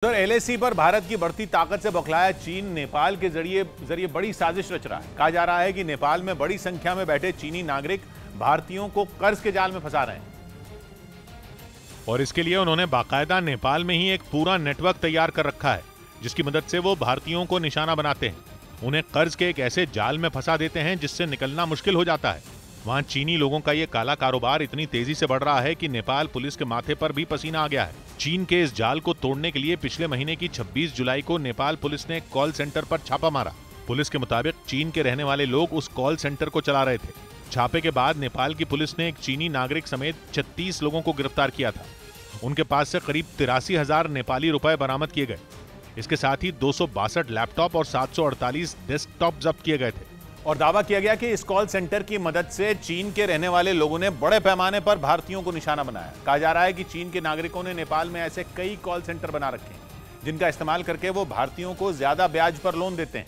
उधर एलएसी पर भारत की बढ़ती ताकत से बौखलाया चीन नेपाल के जरिए बड़ी साजिश रच रहा है। कहा जा रहा है कि नेपाल में बड़ी संख्या में बैठे चीनी नागरिक भारतीयों को कर्ज के जाल में फंसा रहे हैं और इसके लिए उन्होंने बाकायदा नेपाल में ही एक पूरा नेटवर्क तैयार कर रखा है, जिसकी मदद से वो भारतीयों को निशाना बनाते हैं, उन्हें कर्ज के एक ऐसे जाल में फंसा देते हैं जिससे निकलना मुश्किल हो जाता है। वहां चीनी लोगों का ये काला कारोबार इतनी तेजी से बढ़ रहा है कि नेपाल पुलिस के माथे पर भी पसीना आ गया है। चीन के इस जाल को तोड़ने के लिए पिछले महीने की 26 जुलाई को नेपाल पुलिस ने एक कॉल सेंटर पर छापा मारा। पुलिस के मुताबिक चीन के रहने वाले लोग उस कॉल सेंटर को चला रहे थे। छापे के बाद नेपाल की पुलिस ने एक चीनी नागरिक समेत 36 लोगों को गिरफ्तार किया था। उनके पास से करीब 83,000 नेपाली रुपए बरामद किए गए। इसके साथ ही 262 लैपटॉप और 748 डेस्कटॉप जब्त किए गए थे और दावा किया गया कि इस कॉल सेंटर की मदद से चीन के रहने वाले लोगों ने बड़े पैमाने पर भारतीयों को निशाना बनाया। कहा जा रहा है कि चीन के नागरिकों ने नेपाल में ऐसे कई कॉल सेंटर बना रखे हैं जिनका इस्तेमाल करके वो भारतीयों को ज्यादा ब्याज पर लोन देते हैं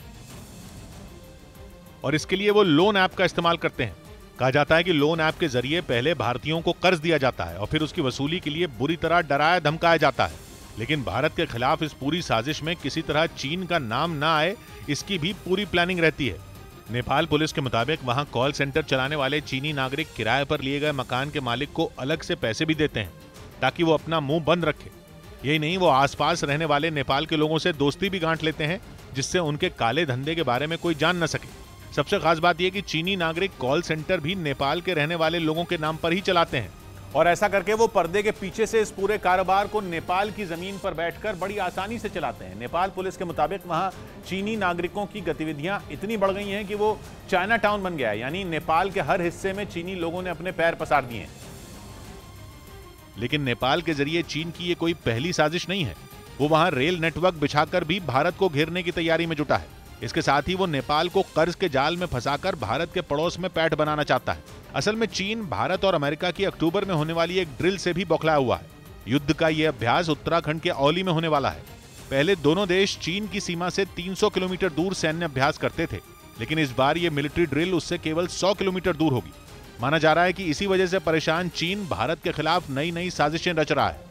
और इसके लिए वो लोन ऐप का इस्तेमाल करते हैं। कहा जाता है कि लोन ऐप के जरिए पहले भारतीयों को कर्ज दिया जाता है और फिर उसकी वसूली के लिए बुरी तरह डराया धमकाया जाता है। लेकिन भारत के खिलाफ इस पूरी साजिश में किसी तरह चीन का नाम ना आए, इसकी भी पूरी प्लानिंग रहती है। नेपाल पुलिस के मुताबिक वहां कॉल सेंटर चलाने वाले चीनी नागरिक किराए पर लिए गए मकान के मालिक को अलग से पैसे भी देते हैं ताकि वो अपना मुंह बंद रखे। यही नहीं, वो आसपास रहने वाले नेपाल के लोगों से दोस्ती भी गांठ लेते हैं जिससे उनके काले धंधे के बारे में कोई जान न सके। सबसे खास बात यह कि चीनी नागरिक कॉल सेंटर भी नेपाल के रहने वाले लोगों के नाम पर ही चलाते हैं और ऐसा करके वो पर्दे के पीछे से इस पूरे कारोबार को नेपाल की जमीन पर बैठकर बड़ी आसानी से चलाते हैं। नेपाल पुलिस के मुताबिक वहां चीनी नागरिकों की गतिविधियां इतनी बढ़ गई हैं कि वो चाइना टाउन बन गया है, यानी नेपाल के हर हिस्से में चीनी लोगों ने अपने पैर पसार दिए हैं। लेकिन नेपाल के जरिए चीन की ये कोई पहली साजिश नहीं है। वो वहां रेल नेटवर्क बिछाकर भी भारत को घेरने की तैयारी में जुटा है। इसके साथ ही वो नेपाल को कर्ज के जाल में फंसाकर भारत के पड़ोस में पैठ बनाना चाहता है। असल में चीन भारत और अमेरिका की अक्टूबर में होने वाली एक ड्रिल से भी बौखलाया हुआ है। युद्ध का यह अभ्यास उत्तराखंड के औली में होने वाला है। पहले दोनों देश चीन की सीमा से 300 किलोमीटर दूर सैन्य अभ्यास करते थे, लेकिन इस बार ये मिलिट्री ड्रिल उससे केवल 100 किलोमीटर दूर होगी। माना जा रहा है कि इसी वजह से परेशान चीन भारत के खिलाफ नई नई साजिशें रच रहा है।